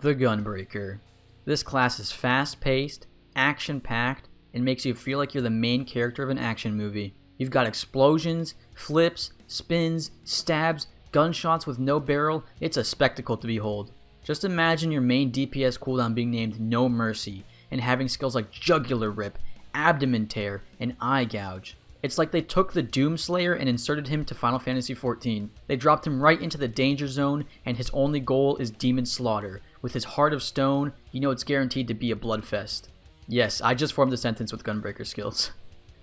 The Gunbreaker. This class is fast-paced, action-packed, and makes you feel like you're the main character of an action movie. You've got explosions, flips, spins, stabs, gunshots with no barrel. It's a spectacle to behold. Just imagine your main DPS cooldown being named No Mercy, and having skills like Jugular Rip, Abdomen Tear, and Eye Gouge. It's like they took the Doomslayer and inserted him to Final Fantasy XIV. They dropped him right into the danger zone, and his only goal is demon slaughter. With his heart of stone, you know it's guaranteed to be a bloodfest. Yes, I just formed a sentence with Gunbreaker skills.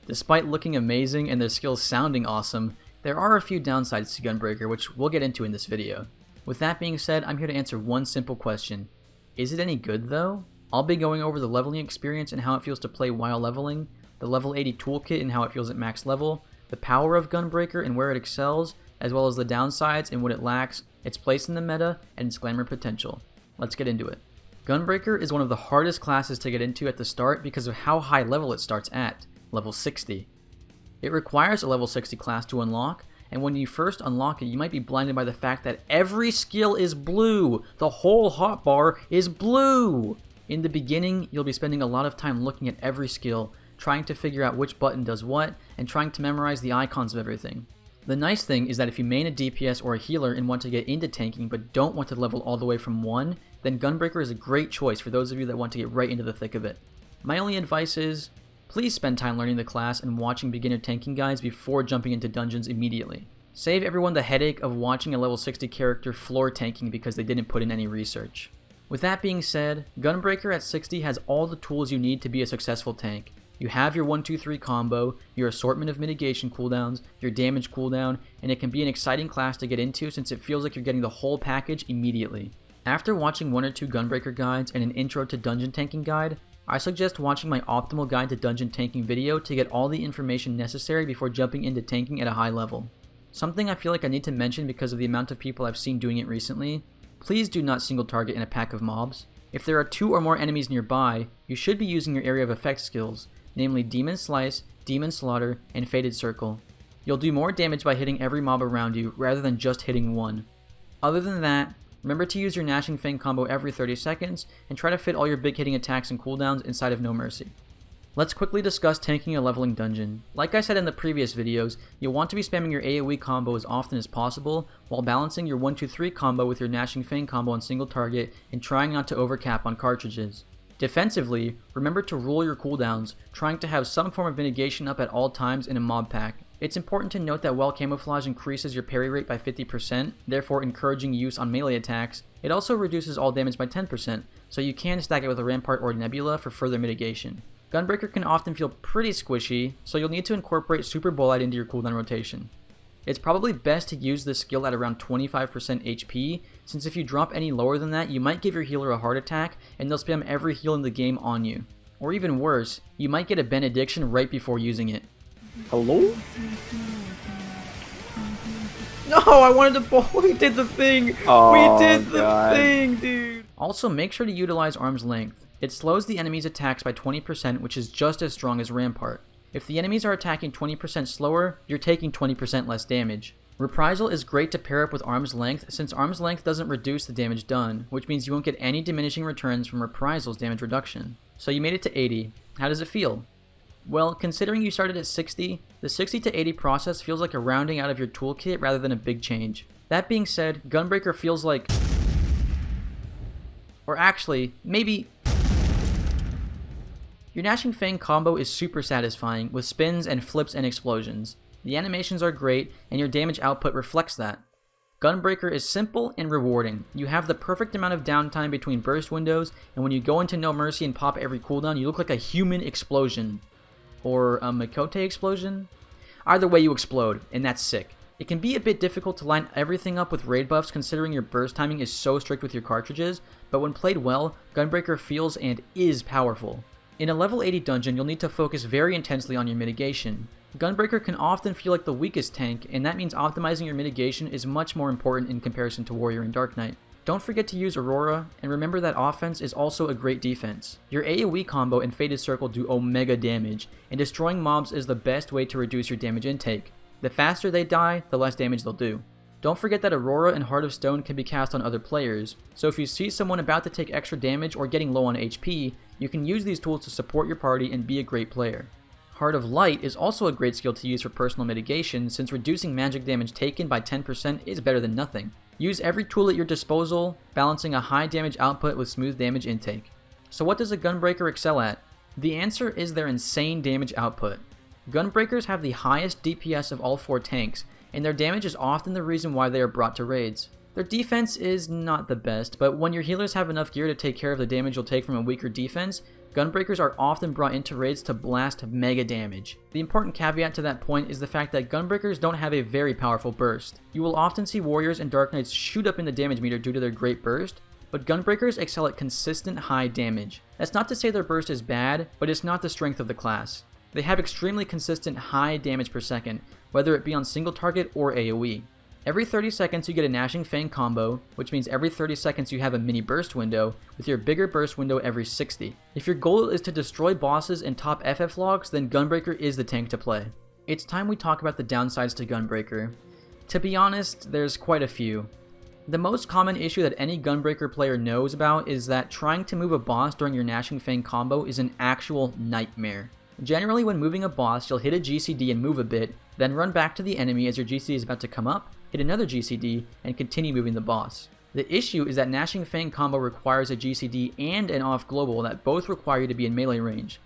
Despite looking amazing and their skills sounding awesome, there are a few downsides to Gunbreaker which we'll get into in this video. With that being said, I'm here to answer one simple question. Is it any good though? I'll be going over the leveling experience and how it feels to play while leveling, the level 80 toolkit and how it feels at max level, the power of Gunbreaker and where it excels, as well as the downsides and what it lacks, its place in the meta, and its glamour potential. Let's get into it. Gunbreaker is one of the hardest classes to get into at the start because of how high level it starts at, level 60. It requires a level 60 class to unlock, and when you first unlock it, you might be blinded by the fact that every skill is blue! The whole hotbar is blue! In the beginning, you'll be spending a lot of time looking at every skill, trying to figure out which button does what, and trying to memorize the icons of everything. The nice thing is that if you main a DPS or a healer and want to get into tanking but don't want to level all the way from 1, then Gunbreaker is a great choice for those of you that want to get right into the thick of it. My only advice is, please spend time learning the class and watching beginner tanking guides before jumping into dungeons immediately. Save everyone the headache of watching a level 60 character floor tanking because they didn't put in any research. With that being said, Gunbreaker at 60 has all the tools you need to be a successful tank. You have your 1-2-3 combo, your assortment of mitigation cooldowns, your damage cooldown, and it can be an exciting class to get into since it feels like you're getting the whole package immediately. After watching 1 or 2 Gunbreaker guides and an intro to dungeon tanking guide, I suggest watching my optimal guide to dungeon tanking video to get all the information necessary before jumping into tanking at a high level. Something I feel like I need to mention because of the amount of people I've seen doing it recently, please do not single target in a pack of mobs. If there are 2 or more enemies nearby, you should be using your area of effect skills, namely Demon Slice, Demon Slaughter, and Faded Circle. You'll do more damage by hitting every mob around you rather than just hitting one. Other than that, remember to use your Gnashing Fang combo every 30 seconds and try to fit all your big hitting attacks and cooldowns inside of No Mercy. Let's quickly discuss tanking a leveling dungeon. Like I said in the previous videos, you'll want to be spamming your AoE combo as often as possible while balancing your 1-2-3 combo with your Gnashing Fang combo on single target and trying not to overcap on cartridges. Defensively, remember to rule your cooldowns, trying to have some form of mitigation up at all times in a mob pack. It's important to note that while camouflage increases your parry rate by 50%, therefore encouraging use on melee attacks, it also reduces all damage by 10%, so you can stack it with a Rampart or Nebula for further mitigation. Gunbreaker can often feel pretty squishy, so you'll need to incorporate Super Bolide into your cooldown rotation. It's probably best to use this skill at around 25% HP, since if you drop any lower than that, you might give your healer a heart attack, and they'll spam every heal in the game on you. Or even worse, you might get a benediction right before using it. Hello? No, I wanted to we did the thing! Oh, we did the God. thing, dude! Also, make sure to utilize Arm's Length. It slows the enemy's attacks by 20%, which is just as strong as Rampart. If the enemies are attacking 20% slower, you're taking 20% less damage. Reprisal is great to pair up with Arm's Length since Arm's Length doesn't reduce the damage done, which means you won't get any diminishing returns from Reprisal's damage reduction. So you made it to 80. How does it feel? Well, considering you started at 60, the 60 to 80 process feels like a rounding out of your toolkit rather than a big change. That being said, Gunbreaker feels like... Or actually, maybe... Your Gnashing Fang combo is super satisfying with spins and flips and explosions. The animations are great and your damage output reflects that. Gunbreaker is simple and rewarding. You have the perfect amount of downtime between burst windows, and when you go into No Mercy and pop every cooldown, you look like a human explosion. Or a Mikote explosion? Either way you explode, and that's sick. It can be a bit difficult to line everything up with raid buffs considering your burst timing is so strict with your cartridges, but when played well, Gunbreaker feels and is powerful. In a level 80 dungeon, you'll need to focus very intensely on your mitigation. Gunbreaker can often feel like the weakest tank, and that means optimizing your mitigation is much more important in comparison to Warrior and Dark Knight. Don't forget to use Aurora, and remember that offense is also a great defense. Your AoE combo and Faded Circle do omega damage, and destroying mobs is the best way to reduce your damage intake. The faster they die, the less damage they'll do. Don't forget that Aurora and Heart of Stone can be cast on other players, so if you see someone about to take extra damage or getting low on HP, you can use these tools to support your party and be a great player. Heart of Light is also a great skill to use for personal mitigation, since reducing magic damage taken by 10% is better than nothing. Use every tool at your disposal, balancing a high damage output with smooth damage intake. So what does a Gunbreaker excel at? The answer is their insane damage output. Gunbreakers have the highest DPS of all 4 tanks, and their damage is often the reason why they are brought to raids. Their defense is not the best, but when your healers have enough gear to take care of the damage you'll take from a weaker defense, Gunbreakers are often brought into raids to blast mega damage. The important caveat to that point is the fact that Gunbreakers don't have a very powerful burst. You will often see Warriors and Dark Knights shoot up in the damage meter due to their great burst, but Gunbreakers excel at consistent high damage. That's not to say their burst is bad, but it's not the strength of the class. They have extremely consistent high damage per second, whether it be on single target or AoE. Every 30 seconds you get a Gnashing Fang combo, which means every 30 seconds you have a mini burst window, with your bigger burst window every 60. If your goal is to destroy bosses and top FF logs, then Gunbreaker is the tank to play. It's time we talk about the downsides to Gunbreaker. To be honest, there's quite a few. The most common issue that any Gunbreaker player knows about is that trying to move a boss during your Gnashing Fang combo is an actual nightmare. Generally, when moving a boss, you'll hit a GCD and move a bit, then run back to the enemy as your GCD is about to come up, hit another GCD, and continue moving the boss. The issue is that Gnashing Fang combo requires a GCD and an off global that both require you to be in melee range.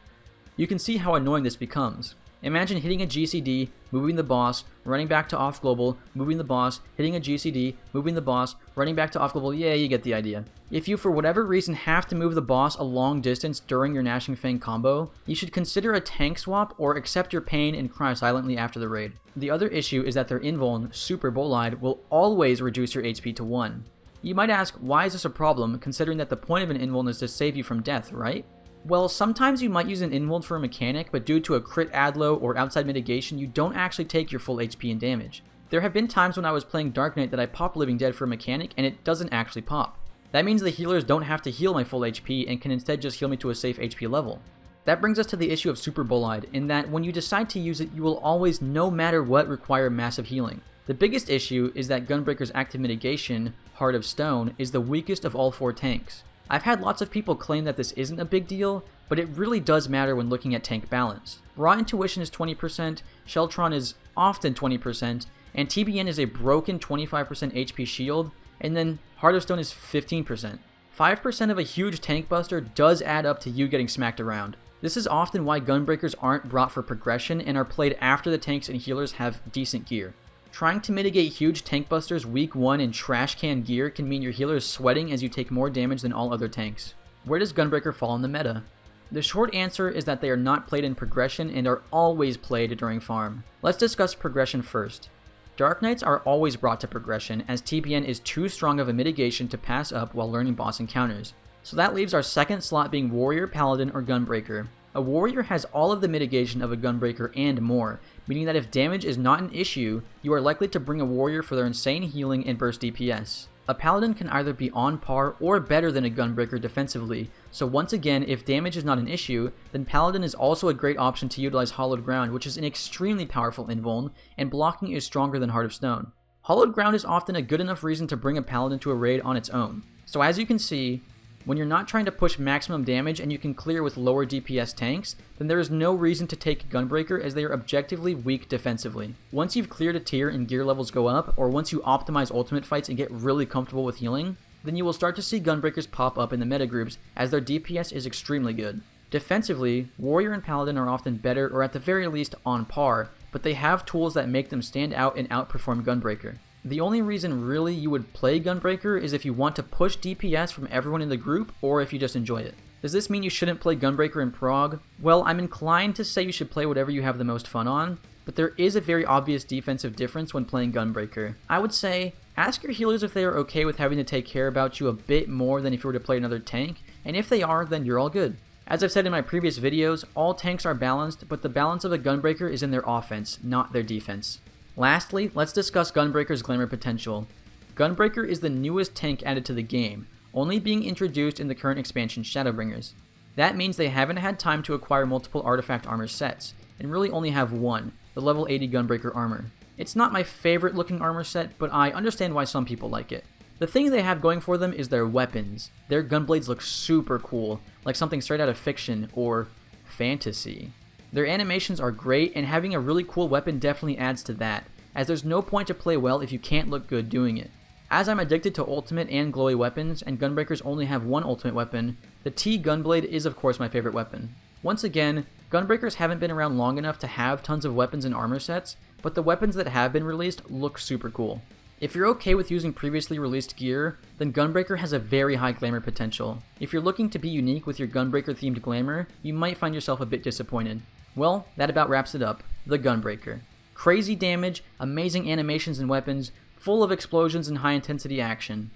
You can see how annoying this becomes. Imagine hitting a GCD, moving the boss, running back to off global, moving the boss, hitting a GCD, moving the boss, running back to off global. Yeah, you get the idea. If you for whatever reason have to move the boss a long distance during your Gnashing Fang combo, you should consider a tank swap or accept your pain and cry silently after the raid. The other issue is that their invuln, Super Bolide, will always reduce your HP to 1. You might ask, why is this a problem, considering that the point of an invuln is to save you from death, right? Well, sometimes you might use an invuln for a mechanic, but due to a crit adlo or outside mitigation, you don't actually take your full HP and damage. There have been times when I was playing Dark Knight that I popped Living Dead for a mechanic and it doesn't actually pop. That means the healers don't have to heal my full HP and can instead just heal me to a safe HP level. That brings us to the issue of Super Bolide, in that when you decide to use it, you will always, no matter what, require massive healing. The biggest issue is that Gunbreaker's active mitigation, Heart of Stone, is the weakest of all 4 tanks. I've had lots of people claim that this isn't a big deal, but it really does matter when looking at tank balance. Raw Intuition is 20%, Sheltron is often 20%, and TBN is a broken 25% HP shield, and then Heart of Stone is 15%. 5% of a huge tank buster does add up to you getting smacked around. This is often why Gunbreakers aren't brought for progression and are played after the tanks and healers have decent gear. Trying to mitigate huge tank busters week 1 in trash can gear can mean your healer is sweating as you take more damage than all other tanks. Where does Gunbreaker fall in the meta? The short answer is that they are not played in progression and are always played during farm. Let's discuss progression first. Dark Knights are always brought to progression, as TBN is too strong of a mitigation to pass up while learning boss encounters. So that leaves our second slot being Warrior, Paladin, or Gunbreaker. A Warrior has all of the mitigation of a Gunbreaker and more, meaning that if damage is not an issue, you are likely to bring a Warrior for their insane healing and burst DPS. A Paladin can either be on par or better than a Gunbreaker defensively, so once again, if damage is not an issue, then Paladin is also a great option to utilize Hollowed Ground, which is an extremely powerful invuln, and blocking is stronger than Heart of Stone. Hollowed Ground is often a good enough reason to bring a Paladin to a raid on its own. So as you can see, when you're not trying to push maximum damage and you can clear with lower DPS tanks, then there is no reason to take Gunbreaker, as they are objectively weak defensively. Once you've cleared a tier and gear levels go up, or once you optimize ultimate fights and get really comfortable with healing, then you will start to see Gunbreakers pop up in the metagroups, as their DPS is extremely good. Defensively, Warrior and Paladin are often better, or at the very least on par, but they have tools that make them stand out and outperform Gunbreaker. The only reason really you would play Gunbreaker is if you want to push DPS from everyone in the group, or if you just enjoy it. Does this mean you shouldn't play Gunbreaker in prog? Well, I'm inclined to say you should play whatever you have the most fun on, but there is a very obvious defensive difference when playing Gunbreaker. I would say, ask your healers if they are okay with having to take care about you a bit more than if you were to play another tank, and if they are, then you're all good. As I've said in my previous videos, all tanks are balanced, but the balance of a Gunbreaker is in their offense, not their defense. Lastly, let's discuss Gunbreaker's glamour potential. Gunbreaker is the newest tank added to the game, only being introduced in the current expansion Shadowbringers. That means they haven't had time to acquire multiple artifact armor sets, and really only have one, the level 80 Gunbreaker armor. It's not my favorite looking armor set, but I understand why some people like it. The thing they have going for them is their weapons. Their gunblades look super cool, like something straight out of fiction or fantasy. Their animations are great, and having a really cool weapon definitely adds to that, as there's no point to play well if you can't look good doing it. As I'm addicted to ultimate and glowy weapons, and Gunbreakers only have one ultimate weapon, the T Gunblade is of course my favorite weapon. Once again, Gunbreakers haven't been around long enough to have tons of weapons and armor sets, but the weapons that have been released look super cool. If you're okay with using previously released gear, then Gunbreaker has a very high glamour potential. If you're looking to be unique with your Gunbreaker themed glamour, you might find yourself a bit disappointed. Well, that about wraps it up. The Gunbreaker. Crazy damage, amazing animations and weapons, full of explosions and high intensity action.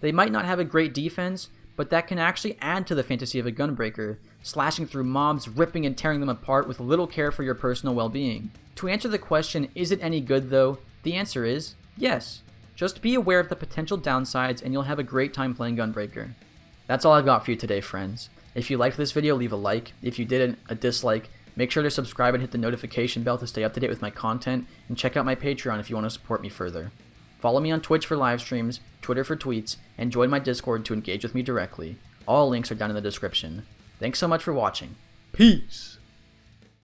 They might not have a great defense, but that can actually add to the fantasy of a Gunbreaker, slashing through mobs, ripping and tearing them apart with little care for your personal well-being. To answer the question, is it any good though? The answer is yes. Just be aware of the potential downsides and you'll have a great time playing Gunbreaker. That's all I've got for you today, friends. If you liked this video, leave a like. If you didn't, a dislike. Make sure to subscribe and hit the notification bell to stay up to date with my content, and check out my Patreon if you want to support me further. Follow me on Twitch for live streams, Twitter for tweets, and join my Discord to engage with me directly. All links are down in the description. Thanks so much for watching. Peace!